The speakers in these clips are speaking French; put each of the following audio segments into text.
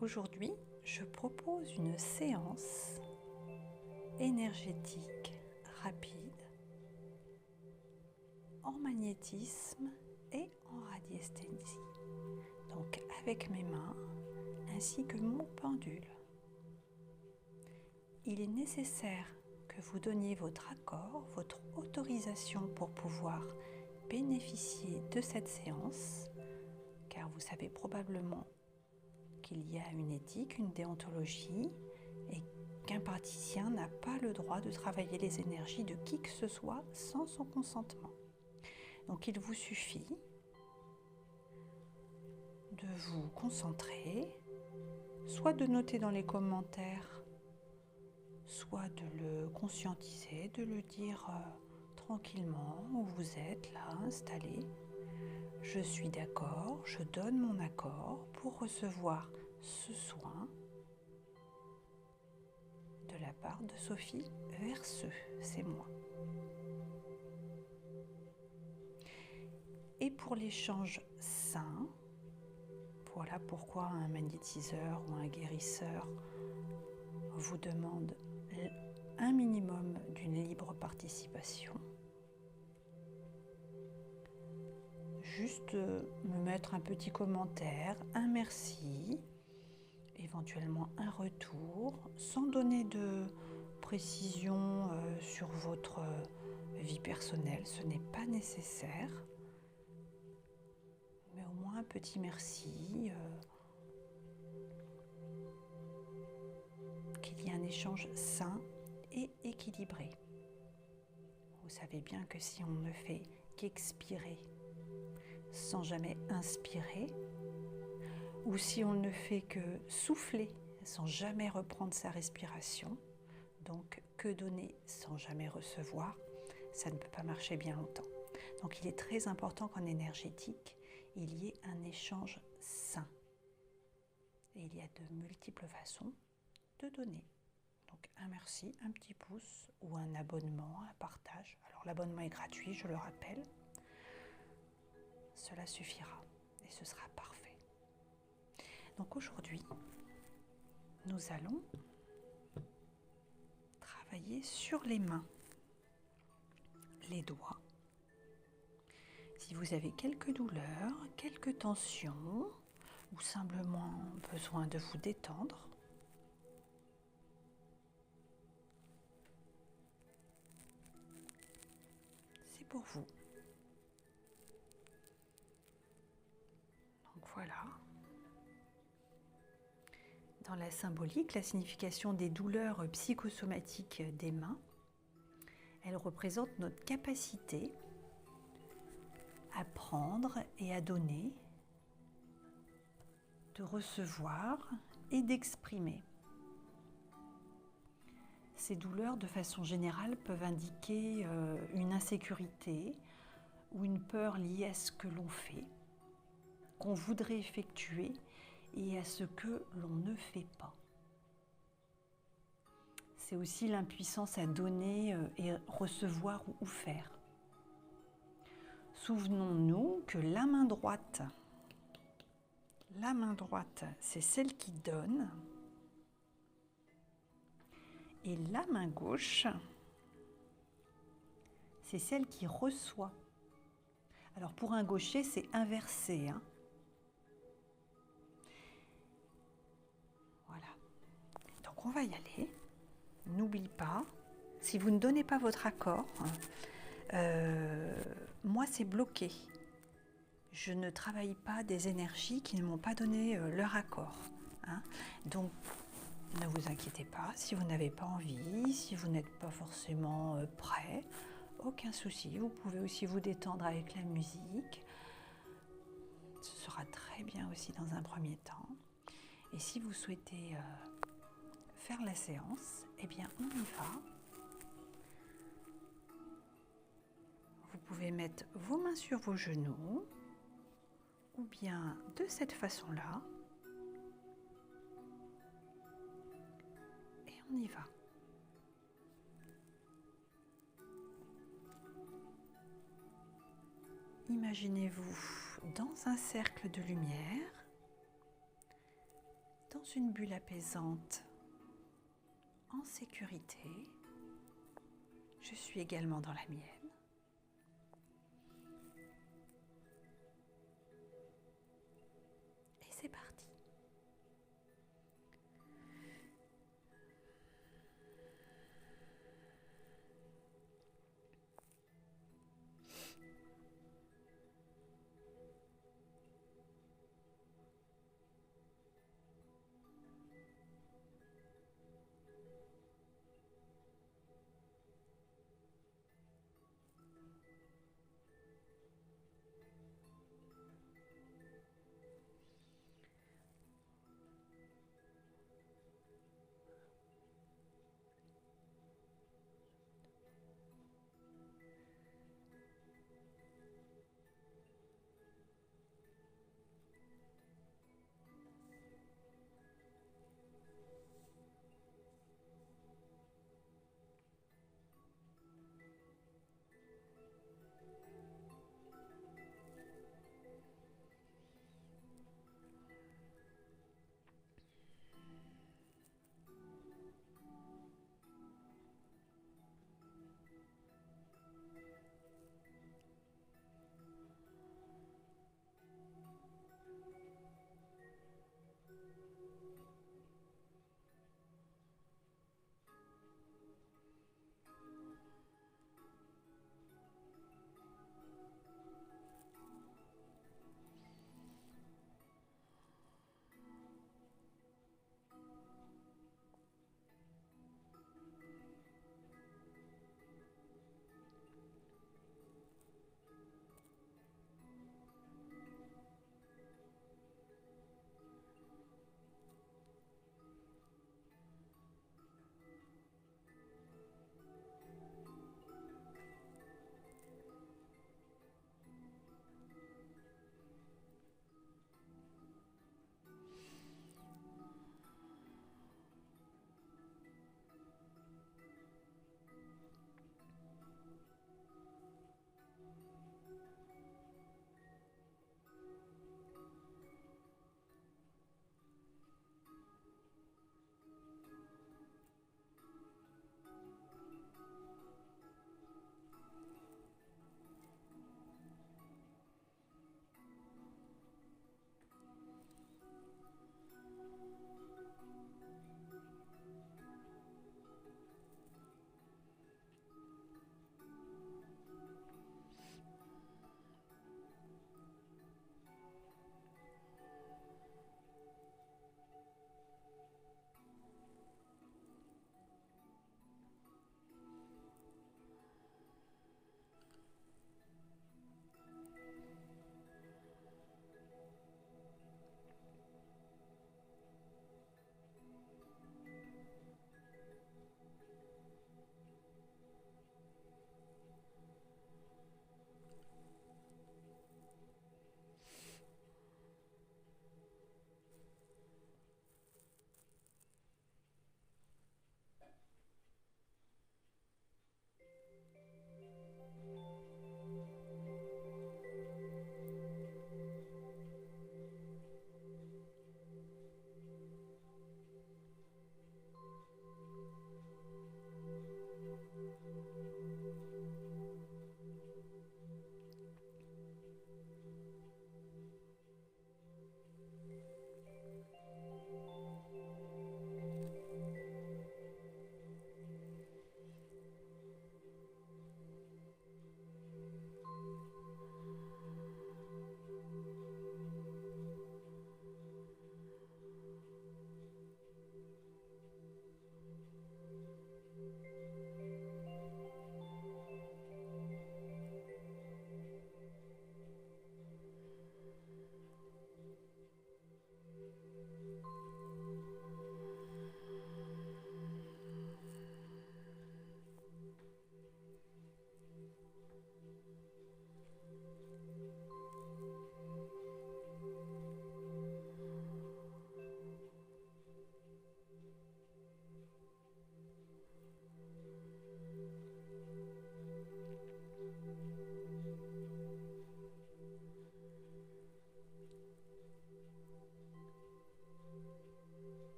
Aujourd'hui, je propose une séance énergétique rapide en magnétisme et en radiesthésie. Donc avec mes mains ainsi que mon pendule. Il est nécessaire que vous donniez votre accord, votre autorisation pour pouvoir bénéficier de cette séance, car vous savez probablement qu'il y a une éthique, une déontologie et qu'un praticien n'a pas le droit de travailler les énergies de qui que ce soit sans son consentement. Donc il vous suffit de vous concentrer, soit de noter dans les commentaires, soit de le conscientiser, de le dire tranquillement où vous êtes là installé. Je suis d'accord, je donne mon accord pour recevoir ce soin de la part de Sophie Verseux, c'est moi. Et pour l'échange sain, voilà pourquoi un magnétiseur ou un guérisseur vous demande un minimum d'une libre participation. Juste me mettre un petit commentaire, un merci, éventuellement un retour, sans donner de précision sur votre vie personnelle, ce n'est pas nécessaire, mais au moins un petit merci, qu'il y ait un échange sain et équilibré. Vous savez bien que si on ne fait qu'expirer sans jamais inspirer, ou si on ne fait que souffler sans jamais reprendre sa respiration, donc que donner sans jamais recevoir, ça ne peut pas marcher bien longtemps. Donc il est très important qu'en énergétique, il y ait un échange sain. Et il y a de multiples façons de donner. Donc un merci, un petit pouce ou un abonnement, un partage. Alors l'abonnement est gratuit, je le rappelle. Cela suffira et ce sera parfait. Donc aujourd'hui, nous allons travailler sur les mains, les doigts. Si vous avez quelques douleurs, quelques tensions ou simplement besoin de vous détendre, c'est pour vous. Donc voilà. Dans la symbolique, la signification des douleurs psychosomatiques des mains, elle représente notre capacité à prendre et à donner, de recevoir et d'exprimer. Ces douleurs, de façon générale, peuvent indiquer une insécurité ou une peur liée à ce que l'on fait, qu'on voudrait effectuer et à ce que l'on ne fait pas. C'est aussi l'impuissance à donner et recevoir ou faire. Souvenons-nous que la main droite, c'est celle qui donne et la main gauche, c'est celle qui reçoit. Alors pour un gaucher, c'est inversé, hein. Voilà. Donc on va y aller. N'oublie pas, si vous ne donnez pas votre accord, moi c'est bloqué. Je ne travaille pas des énergies qui ne m'ont pas donné leur accord, hein. Donc ne vous inquiétez pas, si vous n'avez pas envie, si vous n'êtes pas forcément prêt, aucun souci. Vous pouvez aussi vous détendre avec la musique. Ce sera très bien aussi dans un premier temps. Et si vous souhaitez faire la séance, eh bien on y va. Vous pouvez mettre vos mains sur vos genoux ou bien de cette façon-là. Et on y va. Imaginez-vous dans un cercle de lumière dans une bulle apaisante, en sécurité. Je suis également dans la mienne. Et c'est parti.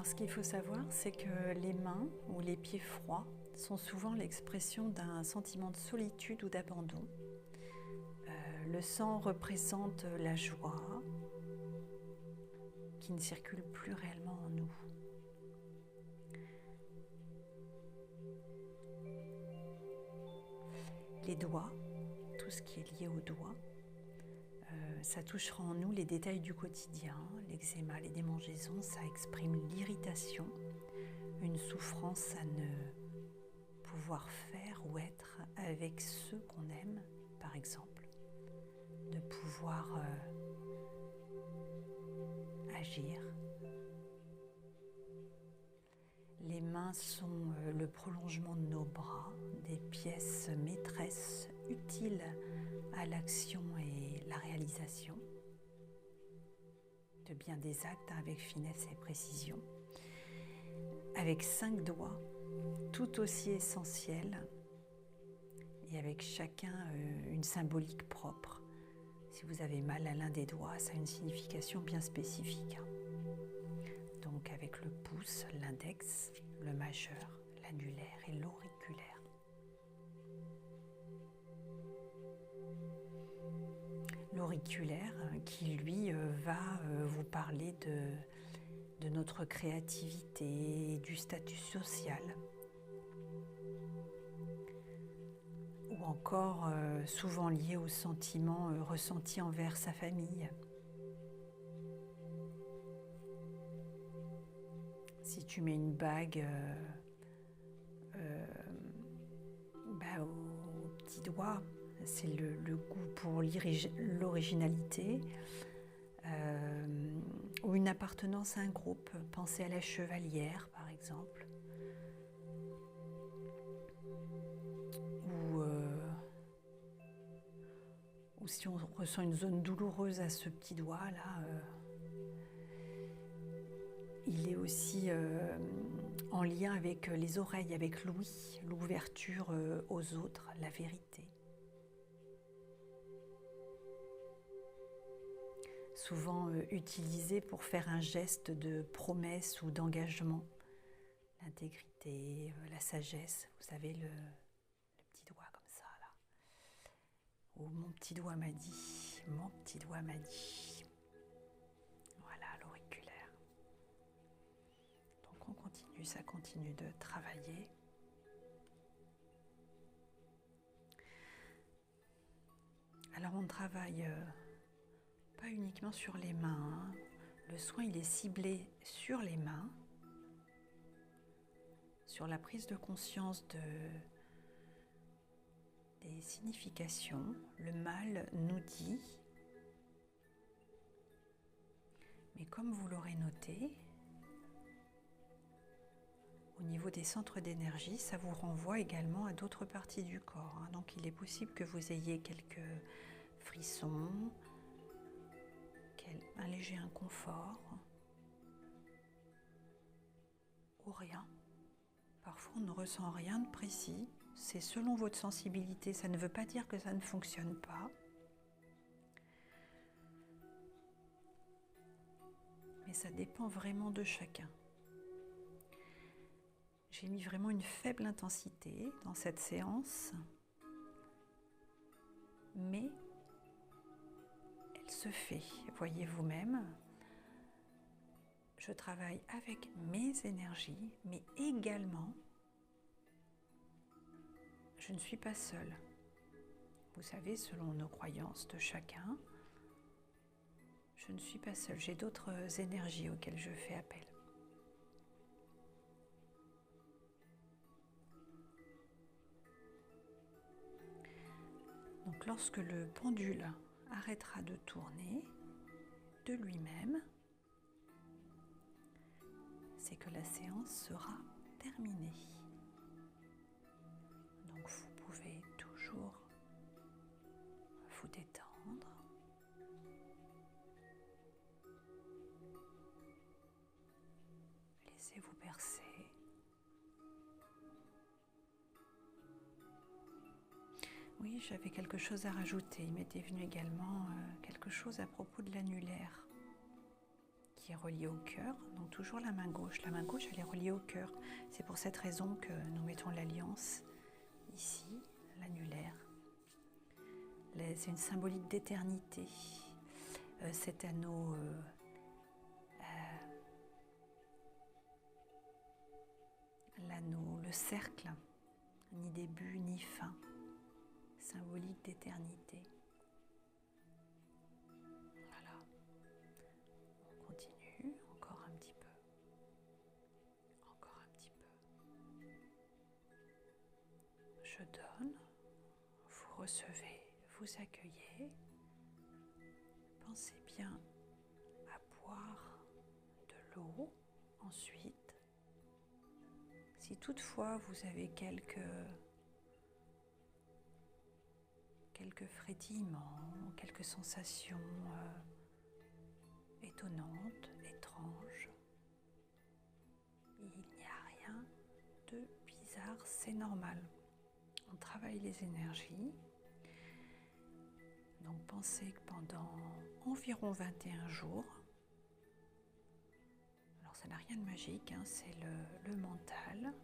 Alors ce qu'il faut savoir, c'est que les mains ou les pieds froids sont souvent l'expression d'un sentiment de solitude ou d'abandon. Le sang représente la joie qui ne circule plus réellement en nous. Les doigts, tout ce qui est lié aux doigts, ça touchera en nous les détails du quotidien, l'eczéma, les démangeaisons, ça exprime l'irritation, une souffrance à ne pouvoir faire ou être avec ceux qu'on aime, par exemple, de pouvoir agir. Les mains sont le prolongement de nos bras, des pièces maîtresses utiles à l'action et la réalisation de bien des actes avec finesse et précision. Avec 5 doigts, tout aussi essentiels, et avec chacun une symbolique propre. Si vous avez mal à l'un des doigts, ça a une signification bien spécifique. Donc avec le pouce, l'index, le majeur, l'annulaire et l'auriculaire. L'auriculaire qui, lui, va vous parler de notre créativité, du statut social, ou encore souvent lié aux sentiments ressentis envers sa famille. Si tu mets une bague au petit doigt, c'est le goût pour l'originalité, ou une appartenance à un groupe. Pensez à la chevalière, par exemple, ou si on ressent une zone douloureuse à ce petit doigt là, il est aussi en lien avec les oreilles, avec l'ouïe, l'ouverture aux autres, la vérité. Souvent utilisé pour faire un geste de promesse ou d'engagement. L'intégrité, la sagesse, vous savez, le petit doigt comme ça, là. Ou mon petit doigt m'a dit, mon petit doigt m'a dit. Voilà, l'auriculaire. Donc on continue, ça continue de travailler. Alors on travaille pas uniquement sur les mains. Le soin, il est ciblé sur les mains, sur la prise de conscience des significations. Le mal nous dit, mais comme vous l'aurez noté, au niveau des centres d'énergie, ça vous renvoie également à d'autres parties du corps. Donc il est possible que vous ayez quelques frissons, un léger inconfort, ou rien. Parfois on ne ressent rien de précis, c'est selon votre sensibilité, ça ne veut pas dire que ça ne fonctionne pas. Mais ça dépend vraiment de chacun. J'ai mis vraiment une faible intensité dans cette séance, mais elle se fait, voyez vous-même. Je travaille avec mes énergies, mais également, je ne suis pas seule. Vous savez, selon nos croyances de chacun, je ne suis pas seule. J'ai d'autres énergies auxquelles je fais appel. Donc lorsque le pendule arrêtera de tourner de lui-même, c'est que la séance sera terminée. Donc vous pouvez toujours vous détendre. Laissez-vous bercer. Oui, j'avais quelque chose à rajouter. Il m'était venu également quelque chose à propos de l'annulaire qui est relié au cœur, donc toujours la main gauche. La main gauche, elle est reliée au cœur. C'est pour cette raison que nous mettons l'alliance ici, l'annulaire. C'est une symbolique d'éternité. Cet anneau l'anneau, le cercle, ni début ni fin, symbolique d'éternité. Voilà. On continue, encore un petit peu. Encore un petit peu. Je donne, vous recevez, vous accueillez. Pensez bien à boire de l'eau ensuite. Si toutefois vous avez quelques frétillements, quelques sensations étonnantes, étranges, il n'y a rien de bizarre, c'est normal. On travaille les énergies. Donc pensez que pendant environ 21 jours, alors ça n'a rien de magique, hein, c'est le mental.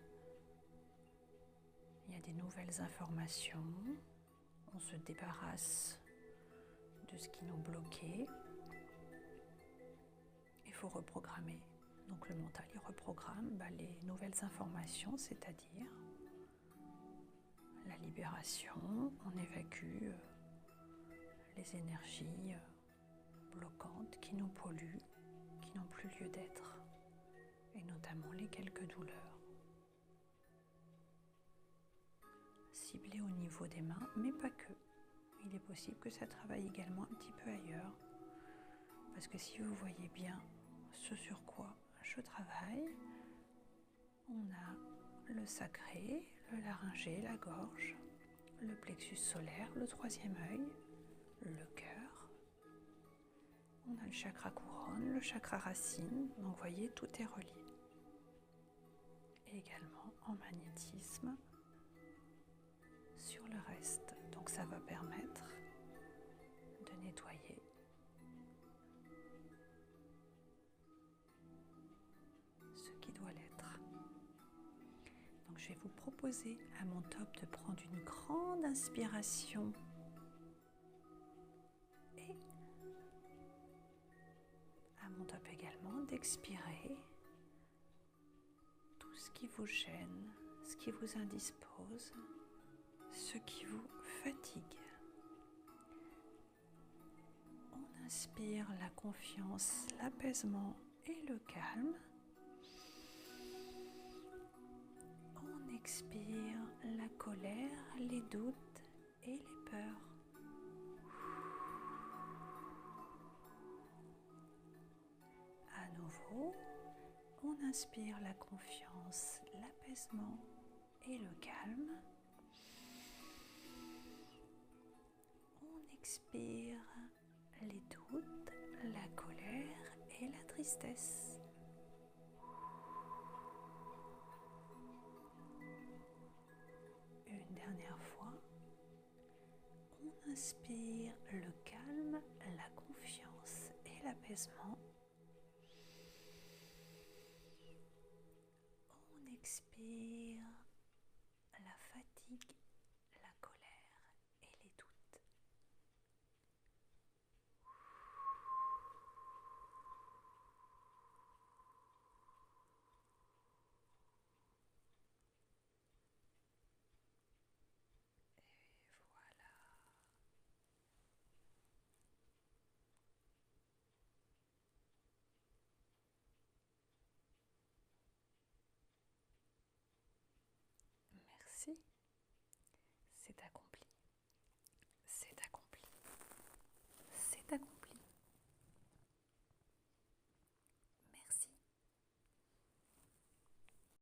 Il y a des nouvelles informations, on se débarrasse de ce qui nous bloquait. Il faut reprogrammer. Donc le mental, il reprogramme les nouvelles informations, c'est-à-dire la libération, on évacue les énergies bloquantes qui nous polluent, qui n'ont plus lieu d'être, et notamment les quelques douleurs. Ciblées au niveau des mains, mais pas que. Il est possible que ça travaille également un petit peu ailleurs, parce que si vous voyez bien ce sur quoi je travaille, on a le sacré, le laryngé, la gorge, le plexus solaire, le troisième œil, le cœur. On a le chakra couronne, le chakra racine, donc vous voyez, tout est relié. Et également en magnétisme sur le reste. Donc ça va permettre de nettoyer ce qui doit l'être. Donc je vais vous proposer à mon top de prendre une grande inspiration et à mon top également d'expirer tout ce qui vous gêne, ce qui vous indispose, ce qui vous fatigue. On inspire la confiance, l'apaisement et le calme. On expire la colère, les doutes et les peurs. À nouveau, on inspire la confiance, l'apaisement et le calme. On expire les doutes, la colère et la tristesse. Une dernière fois, on inspire le calme, la confiance et l'apaisement. On expire